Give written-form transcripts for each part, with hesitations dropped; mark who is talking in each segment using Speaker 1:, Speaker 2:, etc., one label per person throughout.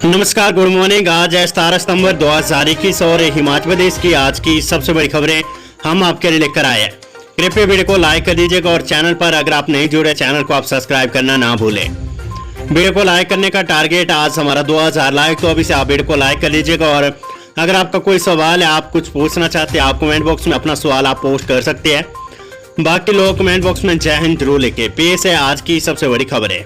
Speaker 1: नमस्कार, good morning. आज है 17 सितंबर 2021 और हिमाचल प्रदेश की आज की सबसे बड़ी खबरें हम आपके लिए लेकर आए हैं। कृपया वीडियो को लाइक कर दीजिएगा और चैनल पर अगर आप नहीं जुड़े चैनल को आप सब्सक्राइब करना ना भूलें। वीडियो को लाइक करने का टारगेट आज हमारा 2000 लाइक, तो अभी से आप वीडियो को लाइक कर लीजिएगा। और अगर आपका कोई सवाल है, आप कुछ पूछना चाहते हैं, आप कमेंट बॉक्स में अपना सवाल आप पोस्ट कर सकते हैं। बाकी लोग कमेंट बॉक्स में जय हिंद जरूर लिखे। पेश है आज की सबसे बड़ी खबरें।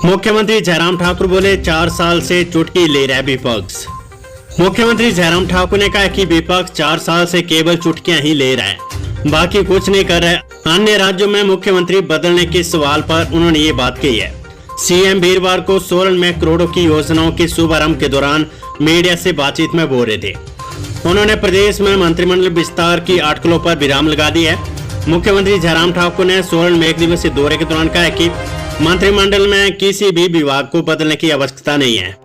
Speaker 1: मुख्यमंत्री जयराम ठाकुर बोले 4 साल से चुटकी ले रहा है विपक्ष। मुख्यमंत्री जयराम ठाकुर ने कहा कि विपक्ष 4 साल से केवल चुटकियां ही ले रहा है, बाकी कुछ नहीं कर रहा है। अन्य राज्यों में मुख्यमंत्री बदलने के सवाल पर उन्होंने ये बात कही है। सीएम वीरवार को सोलन में करोड़ों की योजनाओं के शुभारंभ के दौरान मीडिया से बातचीत में बोल रहे थे। उन्होंने प्रदेश में मंत्रिमंडल विस्तार की अटकलों पर विराम लगा दी है। मुख्यमंत्री जयराम ठाकुर ने सोलन में 1 दिवसीय दौरे के दौरान कहा कि मंत्रिमंडल में किसी भी विभाग को बदलने की आवश्यकता नहीं है।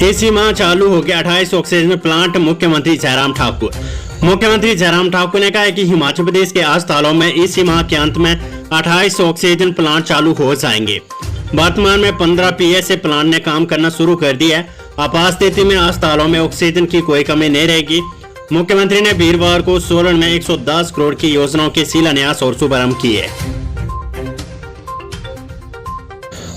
Speaker 1: इसी माह चालू हो गया 28 ऑक्सीजन प्लांट। मुख्यमंत्री जयराम ठाकुर ने कहा कि हिमाचल प्रदेश के अस्पतालों में इसी माह के अंत में 28 ऑक्सीजन प्लांट चालू हो जाएंगे। वर्तमान में 15 पीएसए प्लांट ने काम करना शुरू कर दिया है। आपात स्थिति में अस्पतालों में ऑक्सीजन की कोई कमी नहीं रहेगी। मुख्यमंत्री ने वीरवार को सोलन में 110 करोड़ की योजनाओं के शिलान्यास और शुभारंभ किए।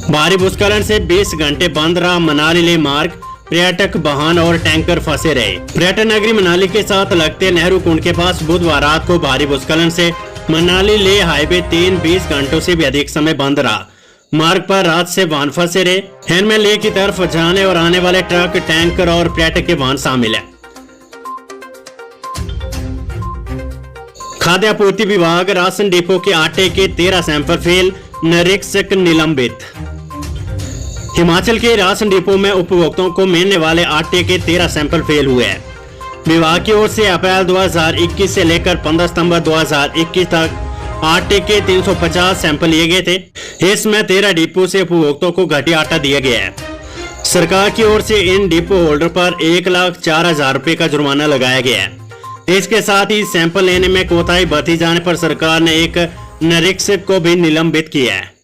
Speaker 1: भारी भूस्खलन से 20 घंटे बंद रहा मनाली लेह मार्ग। पर्यटक वाहन और टैंकर फंसे रहे। पर्यटन नगरी मनाली के साथ लगते नेहरू कुंड के पास बुधवार रात को भारी भूस्खलन से मनाली लेह हाईवे 20 घंटों से भी अधिक समय बंद रहा। मार्ग पर रात से वाहन फंसे रहे। इनमें लेह की तरफ जाने और आने वाले ट्रक, टैंकर और पर्यटक के वाहन शामिल है। खाद्य आपूर्ति विभाग राशन डिपो के आटे के 13 सैंपल फेल, निरीक्षक निलंबित। हिमाचल के राशन डिपो में उपभोक्ताओं को मिलने वाले आटे के 13 सैंपल फेल हुए हैं। विभाग की ओर से अप्रैल 2021 से लेकर 15 सितंबर 2021 तक आटे के 350 सैंपल लिए गए थे। इसमें 13 डिपो से उपभोक्ताओं को घटिया आटा दिया गया है। सरकार की ओर से इन डिपो होल्डर पर 1,04,000 रुपए का जुर्माना लगाया गया है। इसके साथ ही सैंपल लेने में कोताही बरती जाने पर सरकार ने एक निरीक्षक को भी निलंबित किया है।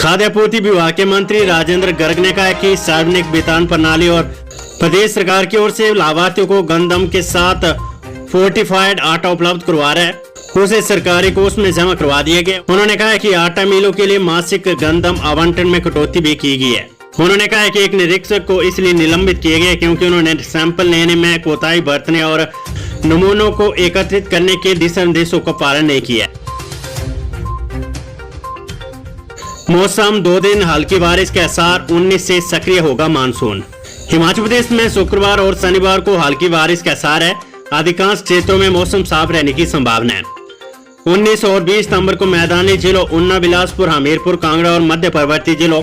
Speaker 1: खाद्य आपूर्ति विभाग के मंत्री राजेंद्र गर्ग ने कहा कि सार्वजनिक वितरण प्रणाली और प्रदेश सरकार की ओर से लाभार्थियों को गंदम के साथ फोर्टिफाइड आटा उपलब्ध करवा रहा है, उसे सरकारी कोष में जमा करवा दिए गए। उन्होंने कहा कि आटा मिलों के लिए मासिक गंदम आवंटन में कटौती भी की गई है। उन्होंने कहा कि एक निरीक्षक को इसलिए निलंबित किए गए क्योंकि उन्होंने सैंपल लेने में कोताही बरतने और नमूनों को एकत्रित करने के दिशा निर्देशों का पालन नहीं किया। मौसम 2 दिन हल्की बारिश के आसार, 19 से सक्रिय होगा मानसून। हिमाचल प्रदेश में शुक्रवार और शनिवार को हल्की बारिश के आसार है। अधिकांश क्षेत्रों में मौसम साफ रहने की संभावना है। 19 और 20 सितंबर को मैदानी जिलों ऊना, बिलासपुर, हमीरपुर, कांगड़ा और मध्य पर्वतीय जिलों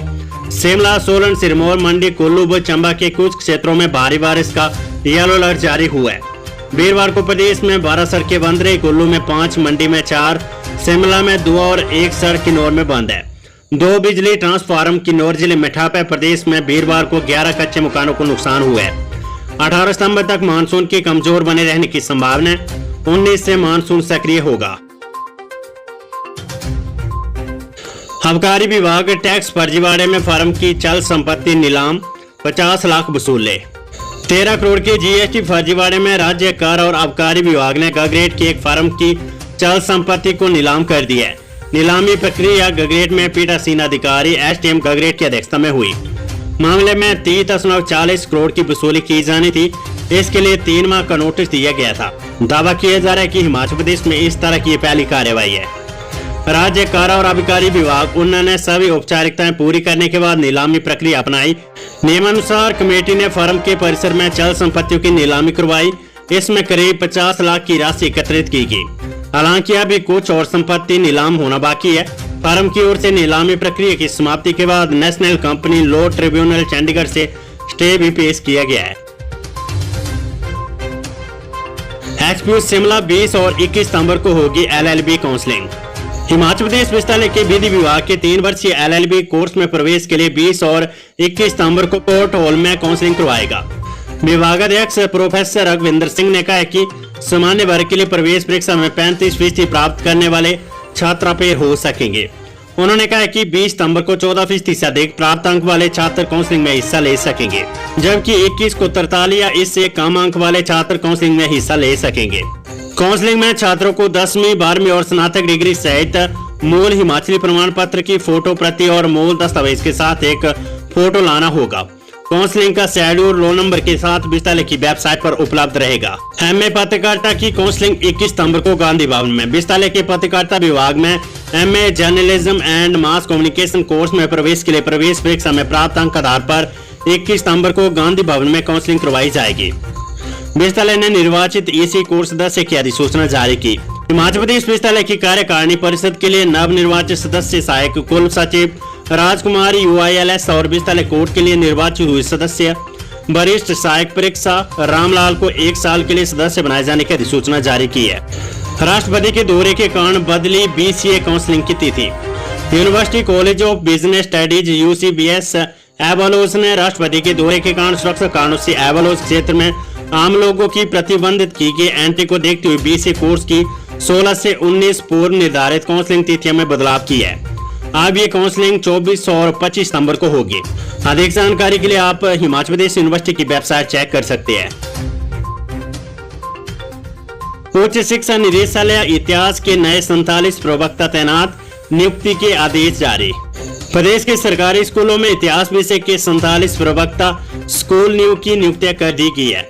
Speaker 1: शिमला, सोलन, सिरमौर, मंडी, कुल्लू व चंबा के कुछ क्षेत्रों में भारी बारिश का येलो अलर्ट जारी हुआ है। वीरवार को प्रदेश में 12 सड़कें बंद रही। कुल्लू में 5, मंडी में 4, शिमला में 2 और 1 सड़क किन्नौर में बंद है। 2 बिजली ट्रांसफार्मर किन्नौर जिले में ठप है। प्रदेश में वीरवार को 11 कच्चे मकानों को नुकसान हुआ है। 18 सितंबर तक मानसून के कमजोर बने रहने की संभावना है। 19 से मानसून सक्रिय होगा। आबकारी विभाग टैक्स फर्जीवाड़े में फर्म की चल संपत्ति नीलाम, 50 लाख वसूले। 13 करोड़ के जीएसटी फर्जीवाड़े में राज्य कर और आबकारी विभाग ने गगरेट की एक फर्म की चल संपत्ति को नीलाम कर दिया है। नीलामी प्रक्रिया गगरेट में पीठासीन अधिकारी एसडीएम गगरेट की अध्यक्षता में हुई। मामले में 30.40 करोड़ की वसूली की जानी थी। इसके लिए 3 माह का नोटिस दिया गया था। दावा किया जा रहा है कि हिमाचल प्रदेश में इस तरह की पहली कार्यवाही है। राज्य कर और आबकारी विभाग उन्होंने सभी औपचारिकताएं पूरी करने के बाद नीलामी प्रक्रिया अपनाई। नियमानुसार कमेटी ने फर्म के परिसर में चल संपत्तियों की नीलामी करवाई। इसमें करीब 50 लाख की राशि एकत्रित की गई। हालांकि अभी कुछ और संपत्ति नीलाम होना बाकी है। फर्म की ओर से नीलामी प्रक्रिया की समाप्ति के बाद national company law tribunal Chandigarh से स्टे भी पेश किया गया है। एचपीयू शिमला 20 और 21 सितंबर को होगी एलएलबी काउंसलिंग। हिमाचल प्रदेश विश्वविद्यालय के विधि विभाग के 3 वर्षीय एलएलबी कोर्स में प्रवेश के लिए 20 और 21 सितंबर को कोर्ट हॉल में काउंसलिंग करवाएगा। विभागाध्यक्ष प्रोफेसर रघविंदर सिंह ने कहा है कि सामान्य वर्ग के लिए प्रवेश परीक्षा में 35% प्राप्त करने वाले छात्र फेल हो सकेंगे। उन्होंने कहा कि 20 सितंबर को 14% से अधिक प्राप्त अंक वाले छात्र काउंसलिंग में हिस्सा ले सकेंगे, जबकि 21 को 43 या इससे कम अंक वाले छात्र काउंसलिंग में हिस्सा ले सकेंगे। काउंसलिंग में छात्रों को 10वीं 12वीं और स्नातक डिग्री सहित मूल हिमाचली प्रमाण पत्र की फोटो प्रति और मूल दस्तावेज के साथ एक फोटो लाना होगा। काउंसलिंग का शेड्यूल रोल नंबर के साथ विद्यालय की वेबसाइट पर उपलब्ध रहेगा। एमए पत्रकारिता की काउंसलिंग 21 सितंबर को गांधी भवन में। विद्यालय के पत्रकारिता विभाग में MA journalism and mass communication course में प्रवेश के लिए प्रवेश परीक्षा में प्राप्त अंक आधार पर 21 सितंबर को गांधी भवन में काउंसलिंग करवाई जाएगी। विद्यालय ने निर्वाचित ईसी कोर्स सदस्य की अधिसूचना जारी की। हिमाचल प्रदेश विद्यालय की कार्यकारिणी परिषद के लिए नव निर्वाचित सदस्य सहायक कुल सचिव राजकुमारी UILS और विद्यालय कोर्ट के लिए निर्वाचित हुए सदस्य वरिष्ठ सहायक परीक्षा रामलाल को 1 साल के लिए सदस्य बनाए जाने की अधिसूचना जारी की है। राष्ट्रपति के दौरे के कारण बदली BCA काउंसलिंग की तिथि। University college of business studies UCBS एवोलोज ने राष्ट्रपति के दौरे के कारण सुरक्षा कारणों से एवोलोज क्षेत्र में आम लोगों की प्रतिबंधित की गई एंट्री को देखते हुए BCA कोर्स की 16 से 19 पूर्व निर्धारित काउंसलिंग तिथियों में बदलाव किया है। अब ये काउंसलिंग 24 और 25 सितंबर को होगी। अधिक जानकारी के लिए आप हिमाचल प्रदेश यूनिवर्सिटी की वेबसाइट चेक कर सकते हैं। उच्च शिक्षा निदेशालय इतिहास के नए 47 प्रवक्ता तैनात, नियुक्ति के आदेश जारी। प्रदेश के सरकारी स्कूलों में इतिहास विषय के 47 प्रवक्ता स्कूल की नियुक्तियां कर दी गई है।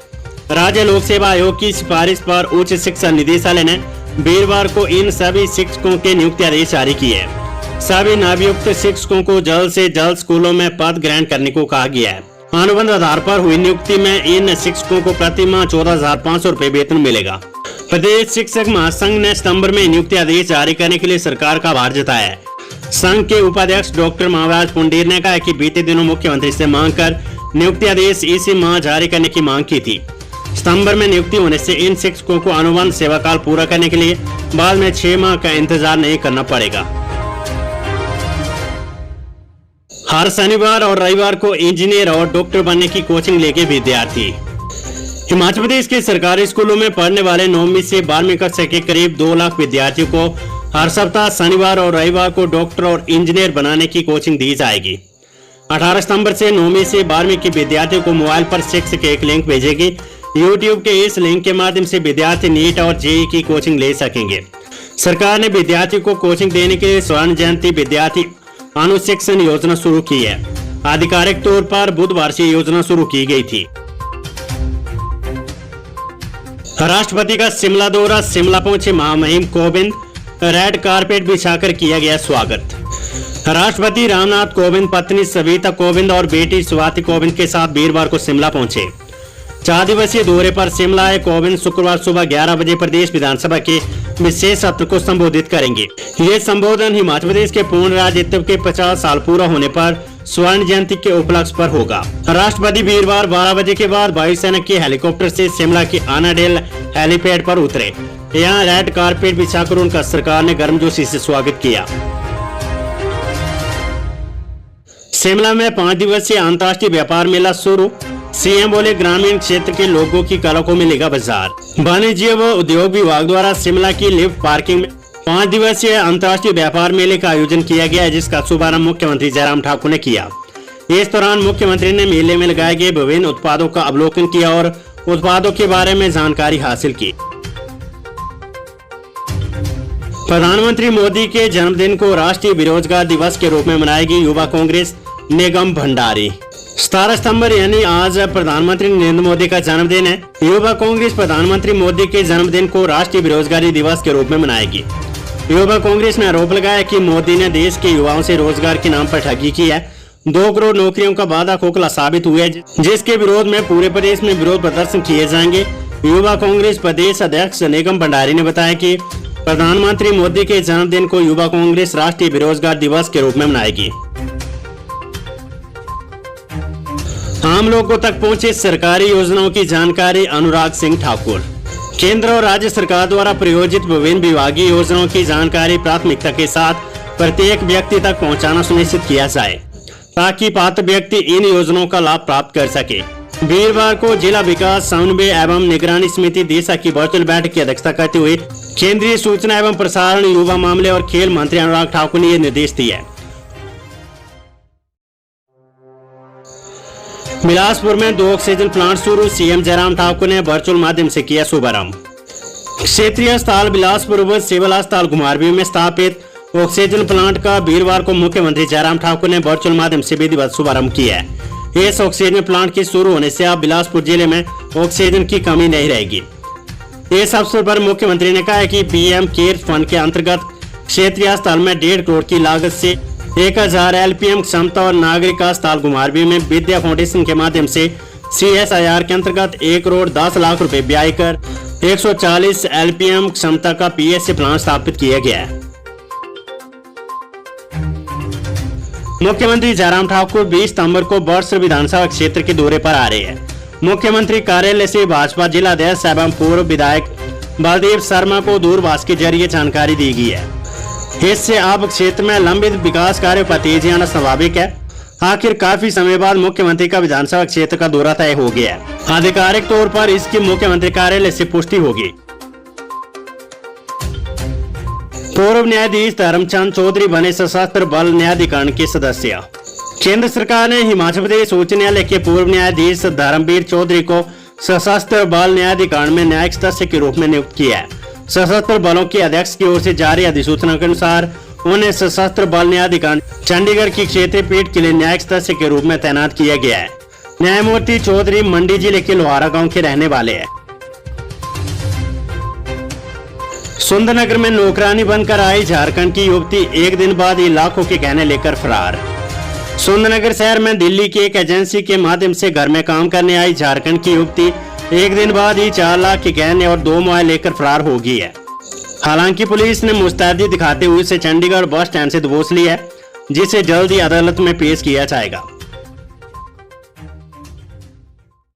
Speaker 1: राज्य लोक सेवा आयोग की सिफारिश पर उच्च शिक्षा निदेशालय ने वीरवार को इन सभी शिक्षकों के नियुक्ति आदेश जारी किए हैं। सभी नवनियुक्त शिक्षकों को जल्द से जल्द स्कूलों में पद ग्रहण करने को कहा गया है। अनुबंध आधार पर हुई नियुक्ति में इन शिक्षकों को प्रति माह 14,500 रुपए वेतन मिलेगा। प्रदेश शिक्षक महासंघ ने सितंबर में नियुक्ति आदेश जारी करने के लिए सरकार का आभार जताया है। संघ के उपाध्यक्ष डॉक्टर महाराज पुंडीर ने कहा कि बीते दिनों मुख्यमंत्री से मांग कर नियुक्ति आदेश इसी माह जारी करने की मांग की थी। सितंबर में नियुक्ति होने से इन शिक्षकों को अनुबंध सेवा काल पूरा करने के लिए बाद में 6 माह का इंतजार नहीं करना पड़ेगा। हर शनिवार और रविवार को इंजीनियर और डॉक्टर बनने की कोचिंग लेके विद्यार्थी। हिमाचल प्रदेश के सरकारी स्कूलों में पढ़ने वाले 9वीं से 12वीं कक्षा के करीब 2 लाख विद्यार्थियों को हर सप्ताह शनिवार और रविवार को डॉक्टर और इंजीनियर बनाने की कोचिंग दी जाएगी। 18 सितंबर से 9वीं से 12वीं के विद्यार्थियों को मोबाइल पर शिक्षक एक लिंक भेजेगी। यूट्यूब के इस लिंक के माध्यम से विद्यार्थी नीट और जेईई की कोचिंग ले सकेंगे। सरकार ने विद्यार्थियों को कोचिंग देने के लिए स्वर्ण जयंती विद्यार्थी अनुशिक्षण योजना शुरू की है। आधिकारिक तौर पर बुधवार से योजना शुरू की गई थी। राष्ट्रपति का शिमला दौरा, शिमला पहुंचे महामहिम कोविंद, रेड कारपेट बिछाकर किया गया स्वागत। राष्ट्रपति रामनाथ कोविंद पत्नी सविता कोविंद और बेटी स्वाति कोविंद के साथ वीरवार को शिमला पहुंचे। 4 दिवसीय दौरे पर शिमला आए कोविंद शुक्रवार सुबह 11 बजे प्रदेश विधानसभा के विशेष सत्र को संबोधित करेंगे। ये संबोधन हिमाचल प्रदेश के पूर्ण राज्यत्व के 50 साल पूरा होने पर स्वर्ण जयंती के उपलक्ष्य पर होगा। राष्ट्रपति वीरवार 12 बजे के बाद वायुसेना के हेलीकॉप्टर से शिमला के आनाडेल हेलीपैड पर उतरे। यहाँ रेड कारपेट बिछाकर उनका सरकार ने गर्मजोशी से स्वागत किया। शिमला में 5 दिवसीय अंतर्राष्ट्रीय व्यापार मेला शुरू। सीएम बोले ग्रामीण क्षेत्र के लोगों की कला को मिलेगा बाजार। वाणिज्य व उद्योग विभाग द्वारा शिमला की लिफ्ट पार्किंग में 5 दिवसीय अंतर्राष्ट्रीय व्यापार मेले का आयोजन किया गया, जिसका शुभारंभ मुख्यमंत्री जयराम ठाकुर ने किया। इस दौरान मुख्यमंत्री ने मेले में लगाए गए विभिन्न उत्पादों का अवलोकन किया और उत्पादों के बारे में जानकारी हासिल की। प्रधानमंत्री मोदी के जन्मदिन को राष्ट्रीय बेरोजगार दिवस के रूप में मनाएगी युवा कांग्रेस निगम भंडारी। 17 सितंबर यानी आज प्रधानमंत्री नरेंद्र मोदी का जन्मदिन है। युवा कांग्रेस प्रधानमंत्री मोदी के जन्मदिन को राष्ट्रीय बेरोजगारी दिवस के रूप में मनाएगी। युवा कांग्रेस ने आरोप लगाया कि मोदी ने देश के युवाओं से रोजगार के नाम पर ठगी की है। 2 करोड़ नौकरियों का वादा खोखला साबित हुआ है, जिसके विरोध में पूरे प्रदेश में विरोध प्रदर्शन किए जाएंगे। युवा कांग्रेस प्रदेश अध्यक्ष निगम भंडारी ने बताया कि प्रधानमंत्री मोदी के जन्मदिन को युवा कांग्रेस राष्ट्रीय बेरोजगार दिवस के रूप में मनाएगी। आम लोगों तक पहुंचे सरकारी योजनाओं की जानकारी, अनुराग सिंह ठाकुर। केंद्र और राज्य सरकार द्वारा प्रायोजित विभिन्न विभागीय योजनाओं की जानकारी प्राथमिकता के साथ प्रत्येक व्यक्ति तक पहुंचाना सुनिश्चित किया जाए, ताकि पात्र व्यक्ति इन योजनाओं का लाभ प्राप्त कर सके। वीरवार को जिला विकास समन्वय एवं निगरानी समिति देसा की वर्चुअल बैठक की अध्यक्षता करते हुए केंद्रीय सूचना एवं प्रसारण, युवा मामले और खेल मंत्री अनुराग ठाकुर ने यह निर्देश दिए। बिलासपुर में 2 ऑक्सीजन प्लांट शुरू, सीएम जयराम ठाकुर ने वर्चुअल माध्यम से किया शुभारंभ। क्षेत्रीय अस्पताल बिलासपुर व सिविल अस्पताल घुमारवीं में स्थापित ऑक्सीजन प्लांट का वीरवार को मुख्यमंत्री जयराम ठाकुर ने वर्चुअल माध्यम से विधिवत शुभारंभ किया है। इस ऑक्सीजन प्लांट के शुरू होने से अब बिलासपुर जिले में ऑक्सीजन की कमी नहीं रहेगी। इस अवसर पर मुख्यमंत्री ने कहा कि पीएम केयर फंड के अंतर्गत क्षेत्रीय अस्पताल में 1.5 करोड़ की लागत से 1000 एलपीएम क्षमता और नागरिक अस्पताल घुमारवीं में विद्या फाउंडेशन के माध्यम से CSIR के अंतर्गत 1 करोड़ 10 लाख रुपए व्यय कर 140 एलपीएम क्षमता का PSC प्लांट स्थापित किया गया है। मुख्यमंत्री जयराम ठाकुर 20 सितंबर को बड़सर विधानसभा क्षेत्र के दौरे पर आ रहे हैं। मुख्यमंत्री कार्यालय से भाजपा जिला अध्यक्ष एवं पूर्व विधायक बलदेव शर्मा को दूरभाष के जरिए जानकारी दी गई है। इससे अब क्षेत्र में लंबित विकास कार्यों पर तेजी आना स्वाभाविक है। आखिर काफी समय बाद मुख्यमंत्री का विधानसभा क्षेत्र का दौरा तय हो गया है। आधिकारिक तौर पर इसकी मुख्यमंत्री कार्यालय से पुष्टि होगी। पूर्व न्यायाधीश धर्मचंद चौधरी बने सशस्त्र बल न्यायाधिकरण के सदस्य। केंद्र सरकार ने हिमाचल प्रदेश उच्च न्यायालय के पूर्व न्यायाधीश धर्मवीर चौधरी को सशस्त्र बल न्यायाधिकरण में न्यायिक सदस्य के रूप में नियुक्त किया है। सशस्त्र बलों के अध्यक्ष की ओर से जारी अधिसूचना के अनुसार उन्हें सशस्त्र बल न्यायाधिकरण चंडीगढ़ की क्षेत्रीय पीठ के लिए न्यायिक सदस्य के रूप में तैनात किया गया है। न्यायमूर्ति चौधरी मंडी जिले के लोहारा गांव के रहने वाले हैं। सुंदरनगर में नौकरानी बनकर आई झारखंड की युवती 1 दिन बाद ही लाखों के गहने लेकर फरार। सुंदरनगर शहर में दिल्ली की एक एजेंसी के माध्यम से घर में काम करने आई झारखंड की युवती 1 दिन बाद ही 4 लाख के गहने और 2 मोबाइल लेकर फरार हो गई है। हालांकि पुलिस ने मुस्तैदी दिखाते हुए उसे चंडीगढ़ बस स्टैंड से दबोच लिया है, जिसे जल्द ही अदालत में पेश किया जाएगा।